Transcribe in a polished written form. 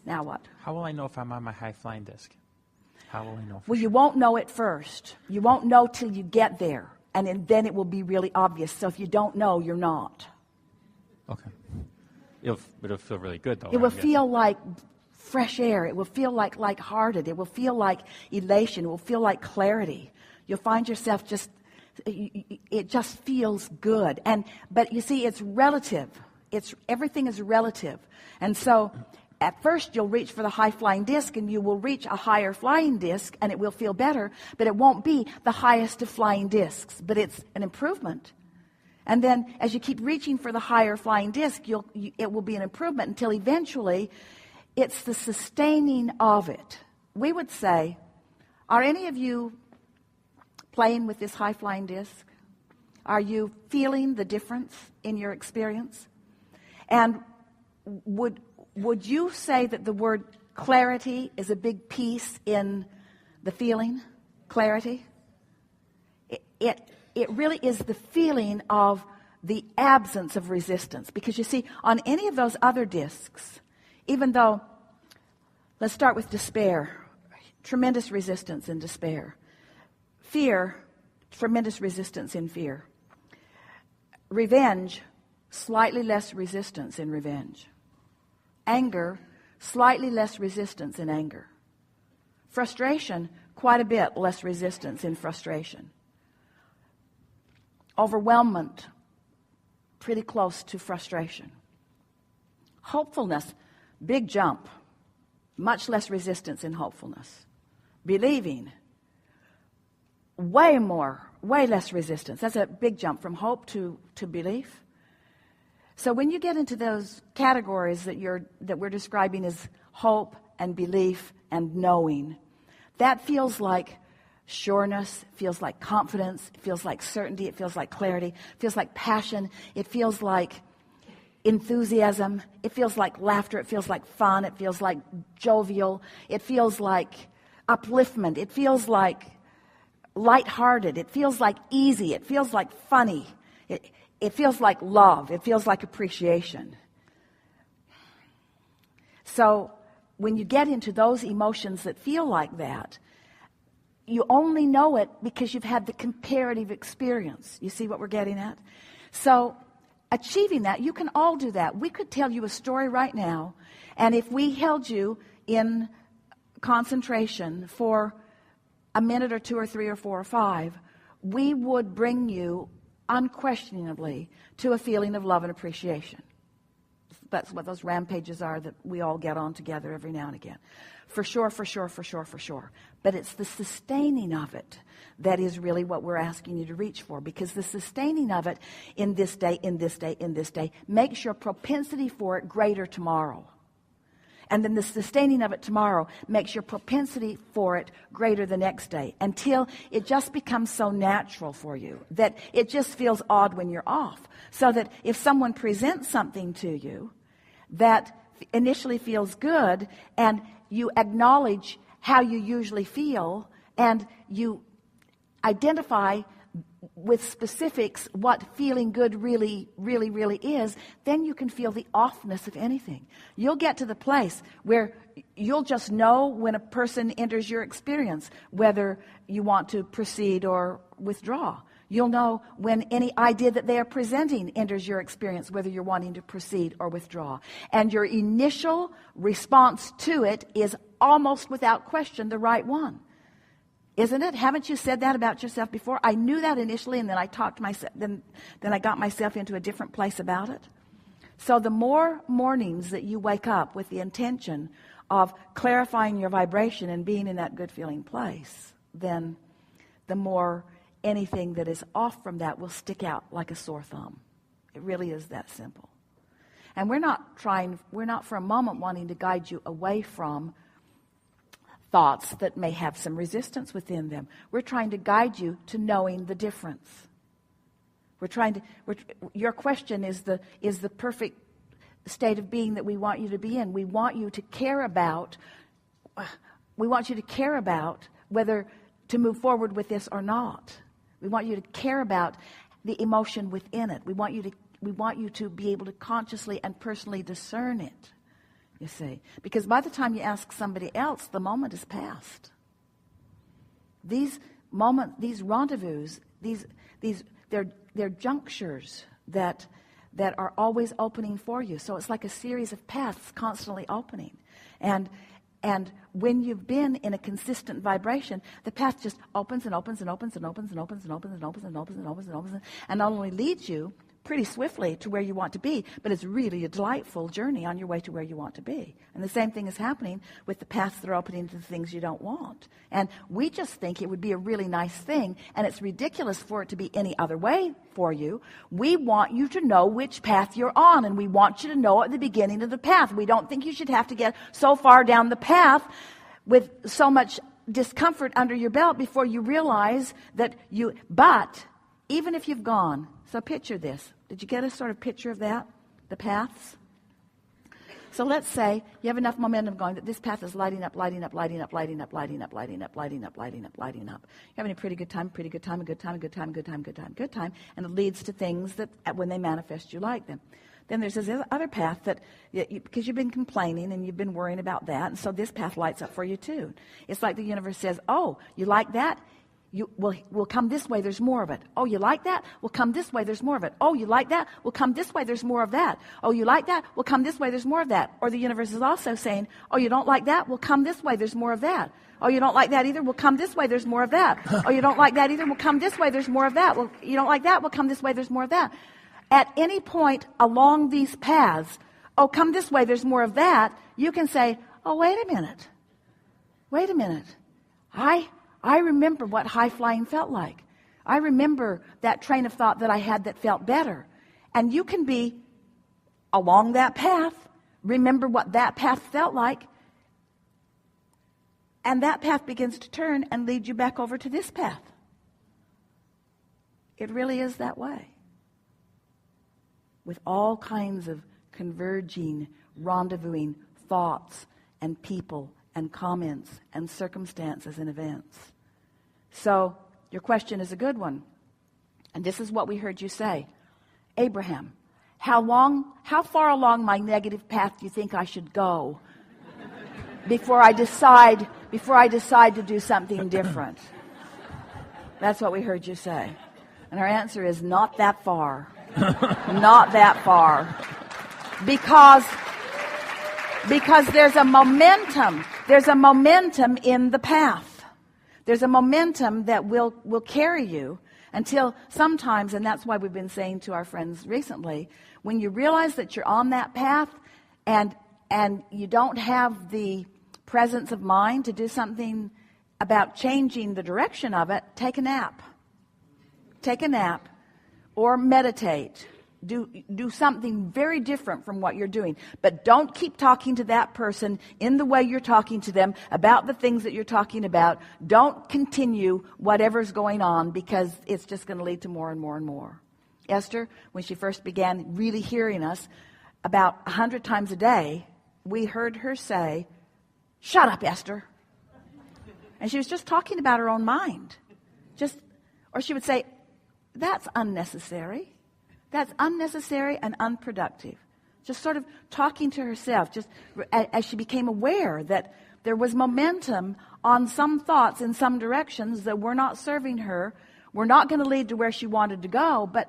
Now what? How will I know if I'm on my high-flying disc? How will I know? Well, you won't know it first. You won't know till you get there. And then it will be really obvious. So if you don't know, you're not. Okay. It'll feel really good, though. It will feel like fresh air. It will feel like lighthearted. It will feel like elation. It will feel like clarity. You'll find yourself it just feels good. But you see, it's relative. Everything is relative. And so at first you'll reach for the high-flying disc, and you will reach a higher flying disc, and it will feel better, but it won't be the highest of flying discs, but it's an improvement. And then as you keep reaching for the higher flying disc, it will be an improvement until eventually it's the sustaining of it. We would say, are any of you playing with this high-flying disc? Are you feeling the difference in your experience? And would you say that the word clarity is a big piece in the feeling? Clarity? It really is the feeling of the absence of resistance. Because you see, on any of those other discs, even though, let's start with despair. Tremendous resistance in despair. Fear, tremendous resistance in fear. Revenge, slightly less resistance in revenge. Anger, slightly less resistance in anger. Frustration, quite a bit less resistance in frustration. Overwhelmment, pretty close to frustration. Hopefulness, big jump, much less resistance in hopefulness. Believing, way less resistance. That's a big jump from hope to belief. So when you get into those categories that we're describing as hope and belief and knowing, that feels like sureness, feels like confidence, it feels like certainty, it feels like clarity, it feels like passion, it feels like enthusiasm, it feels like laughter, it feels like fun, it feels like jovial, it feels like upliftment, it feels like lighthearted, it feels like easy, it feels like funny, it feels like love, it feels like appreciation. So when you get into those emotions that feel like that, you only know it because you've had the comparative experience. You see what we're getting at? So achieving that, you can all do that. We could tell you a story right now, and if we held you in concentration for a minute or two or three or four or five, we would bring you unquestionably to a feeling of love and appreciation. That's what those rampages are that we all get on together every now and again. For sure, for sure, for sure, for sure. But it's the sustaining of it that is really what we're asking you to reach for, because the sustaining of it in this day, in this day, in this day, makes your propensity for it greater tomorrow. And then the sustaining of it tomorrow makes your propensity for it greater the next day, until it just becomes so natural for you that it just feels odd when you're off. So that if someone presents something to you that initially feels good, and you acknowledge how you usually feel, and you identify with specifics what feeling good really, really, really is, then you can feel the offness of anything. You'll get to the place where you'll just know when a person enters your experience whether you want to proceed or withdraw. You'll know when any idea that they are presenting enters your experience whether you're wanting to proceed or withdraw. And your initial response to it is almost without question the right one. Isn't it? Haven't you said that about yourself before? I knew that initially, and then I talked to myself, then I got myself into a different place about it. So the more mornings that you wake up with the intention of clarifying your vibration and being in that good feeling place, then the more anything that is off from that will stick out like a sore thumb. It really is that simple. And we're not for a moment wanting to guide you away from thoughts that may have some resistance within them. We're trying to guide you to knowing the difference. Your question is the perfect state of being that we want you to be in. We want you to care about whether to move forward with this or not. We want you to care about the emotion within it. We want you to be able to consciously and personally discern it. you see. Because by the time you ask somebody else, the moment is past. These rendezvous, they're junctures that are always opening for you. So it's like a series of paths constantly opening. And when you've been in a consistent vibration, the path just opens and opens and opens and opens and opens and opens and opens and opens and opens and opens and not only leads you pretty swiftly to where you want to be, but it's really a delightful journey on your way to where you want to be. And the same thing is happening with the paths that are opening to the things you don't want. And we just think it would be a really nice thing, and it's ridiculous for it to be any other way for you. We want you to know which path you're on, and we want you to know at the beginning of the path. We don't think you should have to get so far down the path with so much discomfort under your belt before you realize that but even if you've gone, so picture this. Did you get a sort of picture of that? The paths? So let's say you have enough momentum going that this path is lighting up, lighting up, lighting up, lighting up, lighting up, lighting up, lighting up, lighting up, lighting up. You're having a pretty good time, a good time, a good time, a good time, good time, good time. And it leads to things that when they manifest, you like them. Then there's this other path that, because you've been complaining and you've been worrying about that, and so this path lights up for you too. It's like the universe says, oh, you like that? We'll come this way, there's more of it. Oh, you like that? We'll come this way, there's more of it. Oh, you like that? We'll come this way, there's more of that. Oh, you like that? We'll come this way, there's more of that. Or the universe is also saying, oh, you don't like that? We'll come this way, there's more of that. Oh, you don't like that either? We'll come this way, there's more of that. Oh, you don't like that either? We'll come this way, there's more of that. Well, you don't like that? We'll come this way, there's more of that. At any point along these paths, oh, come this way, there's more of that, you can say, oh, wait a minute. Wait a minute. I remember what high flying felt like. I remember that train of thought that I had that felt better. And you can be along that path, remember what that path felt like, and that path begins to turn and lead you back over to this path. It really is that way. With all kinds of converging, rendezvousing thoughts and people and comments and circumstances and events. So your question is a good one. And this is what we heard you say. Abraham, how far along my negative path do you think I should go before I decide to do something different? That's what we heard you say. And our answer is not that far. Not that far. Because there's a momentum. There's a momentum in the path. There's a momentum that will carry you until sometimes, and that's why we've been saying to our friends recently, when you realize that you're on that path and you don't have the presence of mind to do something about changing the direction of it, take a nap. Take a nap or meditate. Do something very different from what you're doing. But don't keep talking to that person in the way you're talking to them about the things that you're talking about. Don't continue whatever's going on, because it's just going to lead to more and more and more. Esther, when she first began really hearing us, about 100 times a day, we heard her say, "Shut up, Esther." And she was just talking about her own mind. Or she would say, "That's unnecessary. That's unnecessary and unproductive." Just sort of talking to herself, just as she became aware that there was momentum on some thoughts in some directions that were not serving her, were not going to lead to where she wanted to go. But,